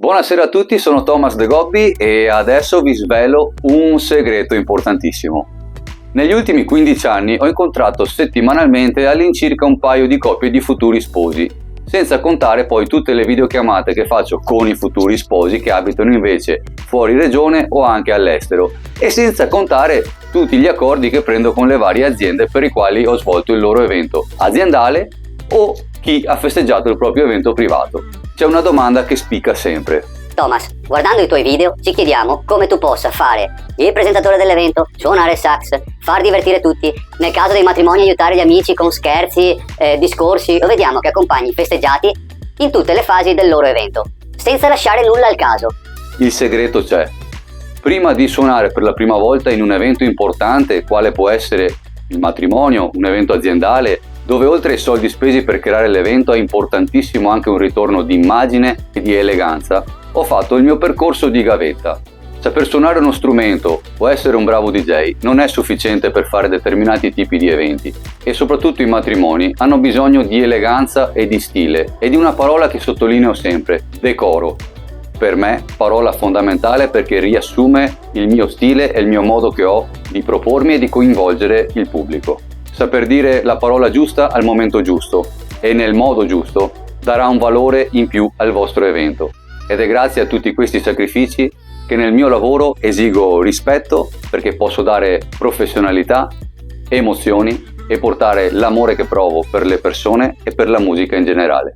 Buonasera a tutti, sono Thomas De Gobbi e adesso vi svelo un segreto importantissimo. Negli ultimi 15 anni ho incontrato settimanalmente all'incirca un paio di coppie di futuri sposi, senza contare poi tutte le videochiamate che faccio con i futuri sposi che abitano invece fuori regione o anche all'estero, e senza contare tutti gli accordi che prendo con le varie aziende per i quali ho svolto il loro evento aziendale o chi ha festeggiato il proprio evento privato. C'è una domanda che spicca sempre. Thomas, guardando i tuoi video ci chiediamo come tu possa fare il presentatore dell'evento, suonare sax, far divertire tutti, nel caso dei matrimoni aiutare gli amici con scherzi, discorsi, lo vediamo che accompagni i festeggiati in tutte le fasi del loro evento, senza lasciare nulla al caso. Il segreto c'è. Prima di suonare per la prima volta in un evento importante, quale può essere il matrimonio, un evento aziendale, dove oltre ai soldi spesi per creare l'evento è importantissimo anche un ritorno di immagine e di eleganza, ho fatto il mio percorso di gavetta. Saper suonare uno strumento o essere un bravo DJ non è sufficiente per fare determinati tipi di eventi, e soprattutto i matrimoni hanno bisogno di eleganza e di stile e di una parola che sottolineo sempre: decoro. Per me parola fondamentale perché riassume il mio stile e il mio modo che ho di propormi e di coinvolgere il pubblico. Saper dire la parola giusta al momento giusto e nel modo giusto darà un valore in più al vostro evento, ed è grazie a tutti questi sacrifici che nel mio lavoro esigo rispetto, perché posso dare professionalità, emozioni e portare l'amore che provo per le persone e per la musica in generale.